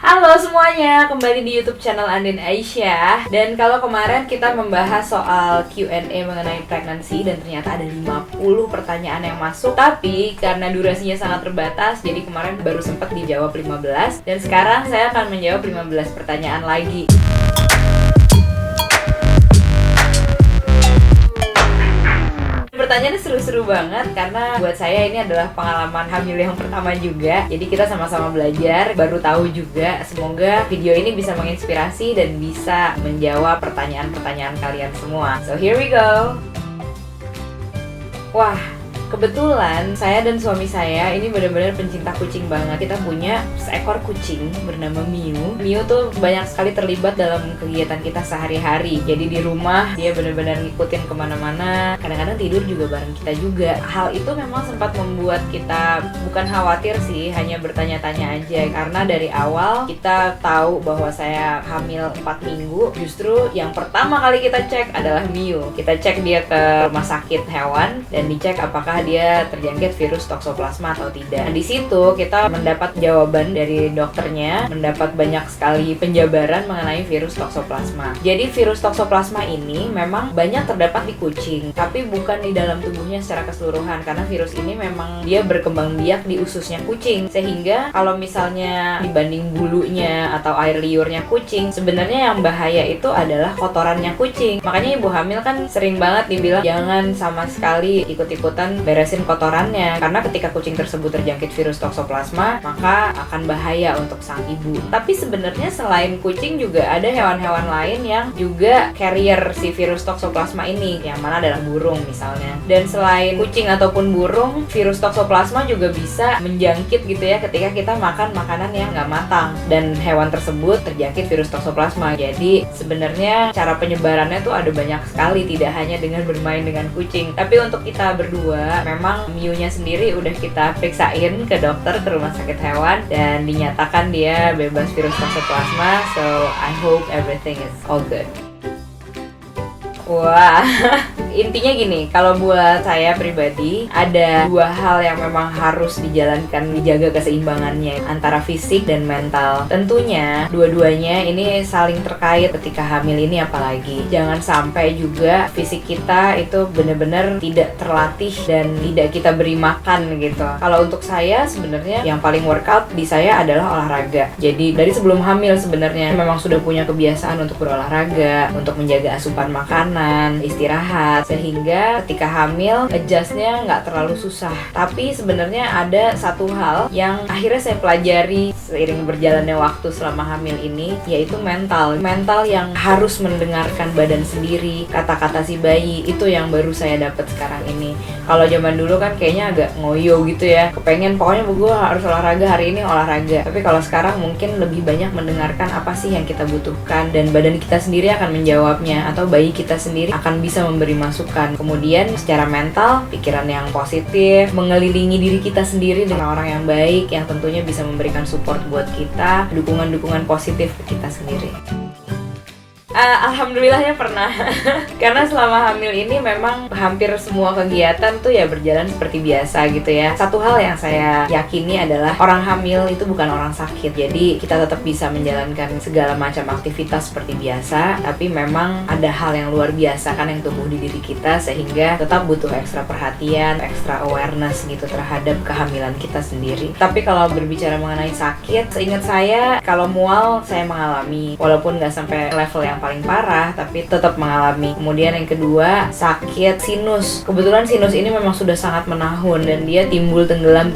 Halo semuanya, kembali di YouTube channel Andin Aisyah. Dan kalau kemarin kita membahas soal Q&A mengenai pregnancy dan ternyata ada 50 pertanyaan yang masuk. Tapi karena durasinya sangat terbatas, jadi kemarin baru sempat dijawab 15. Dan sekarang saya akan menjawab 15 pertanyaan lagi. Pertanyaannya seru-seru banget karena buat saya ini adalah pengalaman hamil yang pertama juga. Jadi kita sama-sama belajar, baru tahu juga. Semoga video ini bisa menginspirasi dan bisa menjawab pertanyaan-pertanyaan kalian semua. So here we go. Wah, kebetulan saya dan suami saya ini benar-benar pencinta kucing banget. Kita punya seekor kucing bernama Miu. Miu tuh banyak sekali terlibat dalam kegiatan kita sehari-hari. Jadi di rumah dia benar-benar ngikutin kemana-mana. Kadang-kadang tidur juga bareng kita juga. Hal itu memang sempat membuat kita bukan khawatir sih, hanya bertanya-tanya aja. Karena dari awal kita tahu bahwa saya hamil 4 minggu. Justru yang pertama kali kita cek adalah Miu. Kita cek dia ke rumah sakit hewan dan dicek apakah dia terjangkit virus toxoplasma atau tidak. Nah, di situ kita mendapat jawaban dari dokternya, mendapat banyak sekali penjabaran mengenai virus toxoplasma. Jadi virus toxoplasma ini memang banyak terdapat di kucing, tapi bukan di dalam tubuhnya secara keseluruhan karena virus ini memang dia berkembang biak di ususnya kucing. Sehingga kalau misalnya dibanding bulunya atau air liurnya kucing, sebenarnya yang bahaya itu adalah kotorannya kucing. Makanya ibu hamil kan sering banget dibilang jangan sama sekali ikut-ikutan beresin kotorannya, karena ketika kucing tersebut terjangkit virus toxoplasma maka akan bahaya untuk sang ibu. Tapi sebenarnya selain kucing juga ada hewan-hewan lain yang juga carrier si virus toxoplasma ini, yang mana adalah burung misalnya. Dan selain kucing ataupun burung, virus toxoplasma juga bisa menjangkit gitu ya ketika kita makan makanan yang nggak matang dan hewan tersebut terjangkit virus toxoplasma. Jadi sebenarnya cara penyebarannya tuh ada banyak sekali, tidak hanya dengan bermain dengan kucing. Tapi untuk kita berdua memang Miu-nya sendiri udah kita periksain ke dokter, ke rumah sakit hewan, dan dinyatakan dia bebas virus toxoplasma. So I hope everything is all good. Wah, intinya gini, kalau buat saya pribadi ada dua hal yang memang harus dijalankan, dijaga keseimbangannya antara fisik dan mental. Tentunya dua-duanya ini saling terkait ketika hamil ini, apalagi jangan sampai juga fisik kita itu benar-benar tidak terlatih dan tidak kita beri makan gitu. Kalau untuk saya sebenarnya yang paling workout di saya adalah olahraga. Jadi dari sebelum hamil sebenarnya memang sudah punya kebiasaan untuk berolahraga, untuk menjaga asupan makanan, istirahat, sehingga ketika hamil adjustnya nggak terlalu susah. Tapi sebenarnya ada satu hal yang akhirnya saya pelajari seiring berjalannya waktu selama hamil ini, yaitu mental yang harus mendengarkan badan sendiri, kata-kata si bayi. Itu yang baru saya dapat sekarang ini. Kalau zaman dulu kan kayaknya agak ngoyo gitu ya, kepengen pokoknya gue harus olahraga hari ini, olahraga. Tapi kalau sekarang mungkin lebih banyak mendengarkan apa sih yang kita butuhkan, dan badan kita sendiri akan menjawabnya, atau bayi kita sendiri akan bisa memberi masukan. Kemudian secara mental, pikiran yang positif, mengelilingi diri kita sendiri dengan orang yang baik, yang tentunya bisa memberikan support buat kita, dukungan-dukungan positif ke kita sendiri. Alhamdulillahnya pernah. Karena selama hamil ini memang hampir semua kegiatan tuh ya berjalan seperti biasa gitu ya. Satu hal yang saya yakini adalah orang hamil itu bukan orang sakit. Jadi kita tetap bisa menjalankan segala macam aktivitas seperti biasa, tapi memang ada hal yang luar biasa kan yang tumbuh di diri kita, sehingga tetap butuh ekstra perhatian, ekstra awareness gitu terhadap kehamilan kita sendiri. Tapi kalau berbicara mengenai sakit, seingat saya kalau mual saya mengalami, walaupun nggak sampai level yang paling parah, tapi tetap mengalami. Kemudian yang kedua, sakit sinus. Kebetulan sinus ini memang sudah sangat menahun dan dia timbul tenggelam.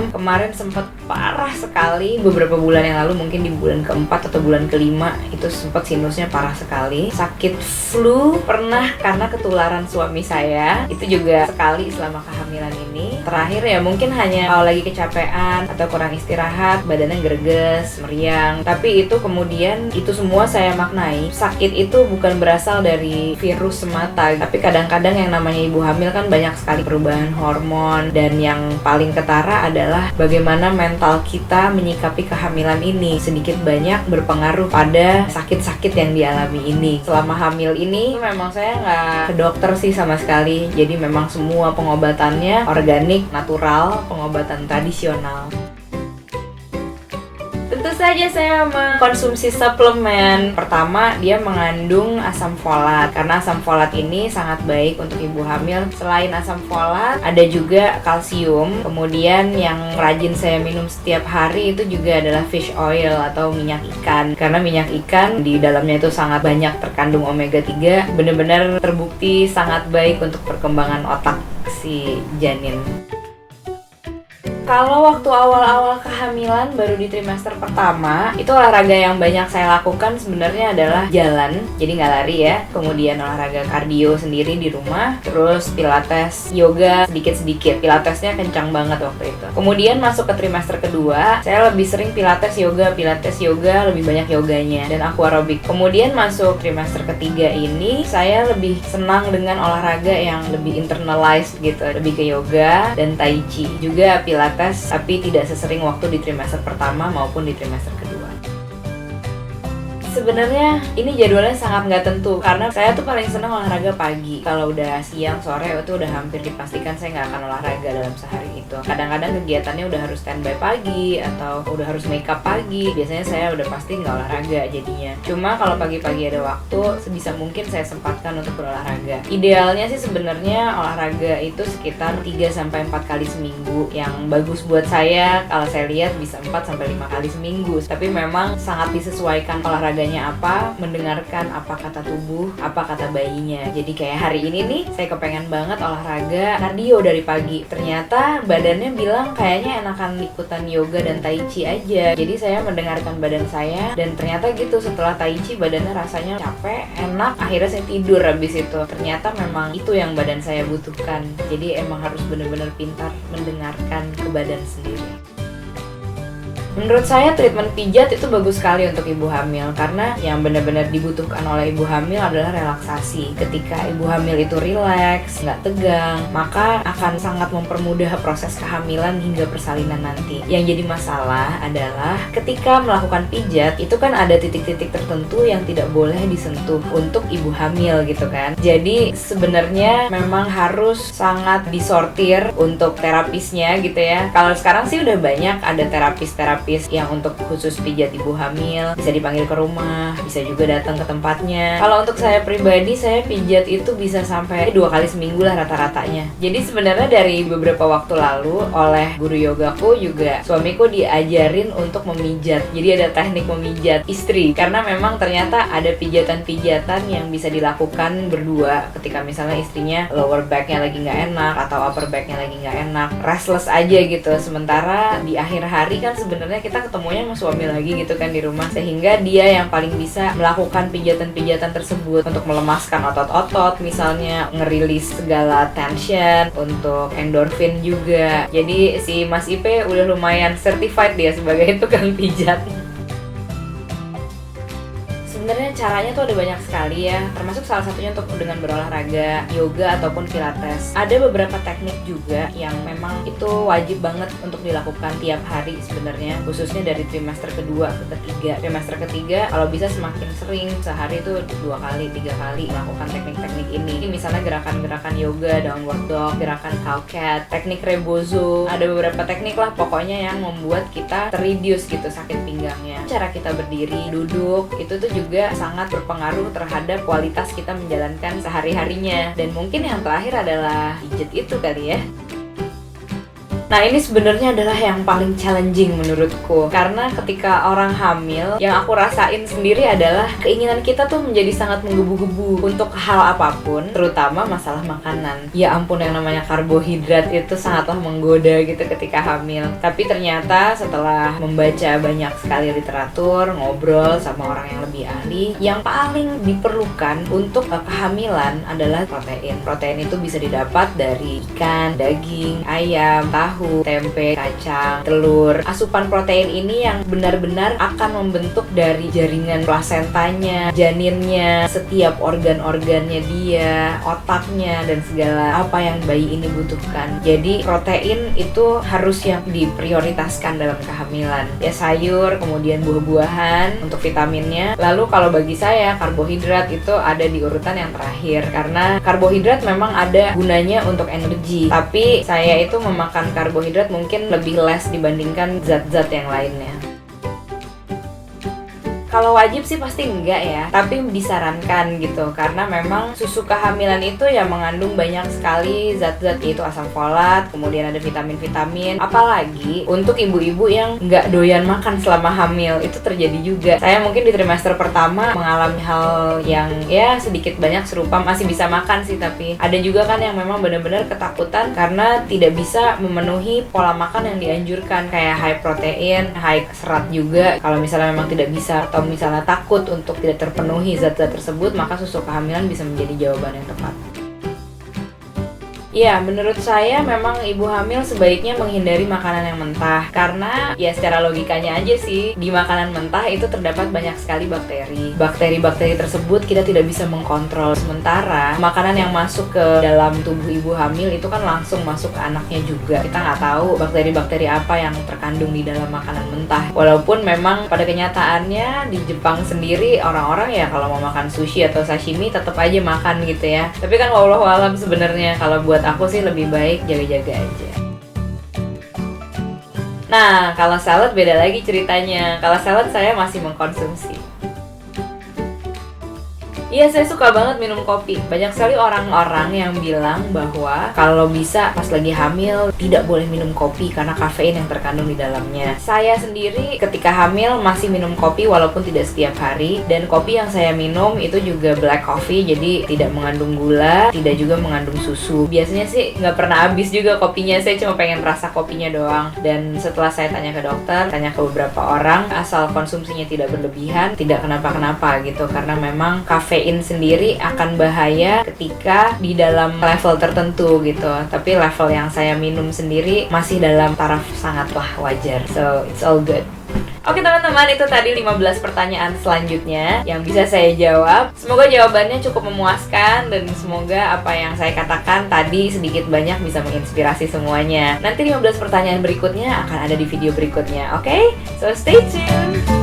Kemarin sempat parah sekali beberapa bulan yang lalu, mungkin di bulan keempat atau bulan kelima itu sempat sinusnya parah sekali. Sakit flu pernah karena ketularan suami saya, itu juga sekali selama kehamilan ini. Terakhir ya mungkin hanya kalau lagi kecapean atau kurang istirahat, badannya greges, meriang. Tapi itu kemudian itu semua saya maknai, sakit itu bukan berasal dari virus semata, tapi kadang-kadang yang namanya ibu hamil kan banyak sekali perubahan hormon, dan yang paling ketara adalah bagaimana mental kita menyikapi kehamilan ini sedikit banyak berpengaruh pada sakit-sakit yang dialami ini. Selama hamil ini memang saya nggak ke dokter sih sama sekali, jadi memang semua pengobatannya organik, natural, pengobatan tradisional. tentu saja saya mengkonsumsi suplemen. Pertama, dia mengandung asam folat, karena asam folat ini sangat baik untuk ibu hamil. Selain asam folat, ada juga kalsium. Kemudian yang rajin saya minum setiap hari itu juga adalah fish oil atau minyak ikan, karena minyak ikan di dalamnya itu sangat banyak terkandung omega 3, benar-benar terbukti sangat baik untuk perkembangan otak si janin. Kalau waktu awal-awal kehamilan baru di trimester pertama, itu olahraga yang banyak saya lakukan sebenarnya adalah jalan, jadi nggak lari ya. Kemudian olahraga kardio sendiri di rumah, terus pilates, yoga sedikit-sedikit. Pilatesnya kencang banget waktu itu. Kemudian masuk ke trimester kedua, saya lebih sering pilates yoga, lebih banyak yoganya, dan aquarobic. Kemudian masuk trimester ketiga ini, saya lebih senang dengan olahraga yang lebih internalized gitu, lebih ke yoga dan tai chi. Juga pilates, tapi tidak sesering waktu di trimester pertama maupun di trimester kedua. Sebenarnya ini jadwalnya sangat nggak tentu, karena saya tuh paling senang olahraga pagi. Kalau udah siang, sore itu udah hampir dipastikan saya nggak akan olahraga dalam sehari itu. Kadang-kadang kegiatannya udah harus standby pagi atau udah harus makeup pagi. Biasanya saya udah pasti nggak olahraga jadinya. Cuma kalau pagi-pagi ada waktu, sebisa mungkin saya sempatkan untuk berolahraga. Idealnya sih sebenarnya olahraga itu sekitar 3-4 kali seminggu. Yang bagus buat saya, kalau saya lihat bisa 4-5 kali seminggu. Tapi memang sangat disesuaikan olahraganya apa, mendengarkan apa kata tubuh, apa kata bayinya. Jadi kayak hari ini nih, saya kepengen banget olahraga kardio dari pagi. Ternyata badannya bilang kayaknya enakan ikutan yoga dan tai chi aja. Jadi saya mendengarkan badan saya, dan ternyata gitu, setelah tai chi badannya rasanya capek, enak, akhirnya saya tidur habis itu. Ternyata memang itu yang badan saya butuhkan. Jadi emang harus benar-benar pintar mendengarkan ke badan sendiri. Menurut saya treatment pijat itu bagus sekali untuk ibu hamil, karena yang benar-benar dibutuhkan oleh ibu hamil adalah relaksasi. Ketika ibu hamil itu rileks, nggak tegang, maka akan sangat mempermudah proses kehamilan hingga persalinan nanti. Yang jadi masalah adalah ketika melakukan pijat, itu kan ada titik-titik tertentu yang tidak boleh disentuh untuk ibu hamil gitu kan. Jadi sebenarnya memang harus sangat disortir untuk terapisnya gitu ya. Kalau sekarang sih udah banyak ada terapis yang untuk khusus pijat ibu hamil, bisa dipanggil ke rumah, bisa juga datang ke tempatnya. Kalau untuk saya pribadi, saya pijat itu bisa sampai 2 kali seminggu lah rata-ratanya. Jadi sebenarnya dari beberapa waktu lalu oleh guru yogaku juga, suamiku diajarin untuk memijat. Jadi ada teknik memijat istri, karena memang ternyata ada pijatan-pijatan yang bisa dilakukan berdua ketika misalnya istrinya lower backnya lagi nggak enak atau upper backnya lagi nggak enak, restless aja gitu. Sementara di akhir hari kan sebenarnya kita ketemunya sama suami lagi gitu kan di rumah, sehingga dia yang paling bisa melakukan pijatan-pijatan tersebut untuk melemaskan otot-otot, misalnya ngerilis segala tension, untuk endorfin juga. Jadi si Mas Ipe udah lumayan certified dia sebagai tukang pijat. Sebenarnya caranya tuh ada banyak sekali ya, termasuk salah satunya untuk dengan berolahraga, yoga ataupun pilates. Ada beberapa teknik juga yang memang itu wajib banget untuk dilakukan tiap hari sebenarnya, khususnya dari trimester kedua ke ketiga. Trimester ketiga kalau bisa semakin sering, sehari itu 2 kali, 3 kali melakukan teknik-teknik ini. Misalnya gerakan-gerakan yoga, downward dog, gerakan cow cat, teknik rebozo. Ada beberapa teknik lah pokoknya yang membuat kita terreduce gitu sakit pinggangnya. Cara kita berdiri, duduk, itu tuh juga sangat berpengaruh terhadap kualitas kita menjalankan sehari-harinya. Dan mungkin yang terakhir adalah pijat itu kali ya. Nah ini sebenarnya adalah yang paling challenging menurutku, karena ketika orang hamil, yang aku rasain sendiri adalah keinginan kita tuh menjadi sangat menggebu-gebu untuk hal apapun, terutama masalah makanan. Ya ampun, yang namanya karbohidrat itu sangatlah menggoda gitu ketika hamil. Tapi ternyata setelah membaca banyak sekali literatur, ngobrol sama orang yang lebih ahli, yang paling diperlukan untuk kehamilan adalah protein. Protein itu bisa didapat dari ikan, daging, ayam, tahu, tempe, kacang, telur. Asupan protein ini yang benar-benar akan membentuk dari jaringan plasentanya, janinnya, setiap organ-organnya dia, otaknya, dan segala apa yang bayi ini butuhkan. Jadi protein itu harus yang diprioritaskan dalam kehamilan. Ya sayur, kemudian buah-buahan untuk vitaminnya. Lalu kalau bagi saya karbohidrat itu ada di urutan yang terakhir, karena karbohidrat memang ada gunanya untuk energi. Tapi saya itu memakan karbohidrat mungkin lebih less dibandingkan zat-zat yang lainnya. Kalau wajib sih pasti enggak ya, tapi disarankan gitu, karena memang susu kehamilan itu ya mengandung banyak sekali zat-zat, yaitu asam folat, kemudian ada vitamin-vitamin. Apalagi untuk ibu-ibu yang nggak doyan makan selama hamil, itu terjadi juga. Saya mungkin di trimester pertama mengalami hal yang ya sedikit banyak serupa, masih bisa makan sih, tapi ada juga kan yang memang benar-benar ketakutan karena tidak bisa memenuhi pola makan yang dianjurkan, kayak high protein, high serat juga. Kalau misalnya memang tidak bisa atau misalnya takut untuk tidak terpenuhi zat-zat tersebut, maka susu kehamilan bisa menjadi jawaban yang tepat. Ya, menurut saya memang ibu hamil sebaiknya menghindari makanan yang mentah, karena ya secara logikanya aja sih, di makanan mentah itu terdapat banyak sekali bakteri. Bakteri-bakteri tersebut kita tidak bisa mengkontrol. Sementara makanan yang masuk ke dalam tubuh ibu hamil itu kan langsung masuk ke anaknya juga. Kita nggak tahu bakteri-bakteri apa yang terkandung di dalam makanan mentah. Walaupun memang pada kenyataannya di Jepang sendiri orang-orang ya kalau mau makan sushi atau sashimi tetap aja makan gitu ya. Tapi kan wallahu alam sebenarnya kalau buat aku sih lebih baik jaga-jaga aja. Nah, kalau salad beda lagi ceritanya. Kalau salad saya masih mengkonsumsi. Iya, saya suka banget minum kopi. Banyak sekali orang-orang yang bilang bahwa kalau bisa pas lagi hamil tidak boleh minum kopi karena kafein yang terkandung di dalamnya. Saya sendiri ketika hamil masih minum kopi walaupun tidak setiap hari. Dan kopi yang saya minum itu juga black coffee, jadi tidak mengandung gula, tidak juga mengandung susu. Biasanya sih nggak pernah habis juga kopinya, saya cuma pengen rasa kopinya doang. Dan setelah saya tanya ke dokter, tanya ke beberapa orang, asal konsumsinya tidak berlebihan, tidak kenapa-kenapa gitu. Karena memang kafein sendiri akan bahaya ketika di dalam level tertentu gitu. Tapi level yang saya minum sendiri masih dalam taraf sangatlah wajar. So, it's all good. Oke teman-teman, itu tadi 15 pertanyaan selanjutnya yang bisa saya jawab. Semoga jawabannya cukup memuaskan dan semoga apa yang saya katakan tadi sedikit banyak bisa menginspirasi semuanya. Nanti 15 pertanyaan berikutnya akan ada di video berikutnya, oke? So stay tuned!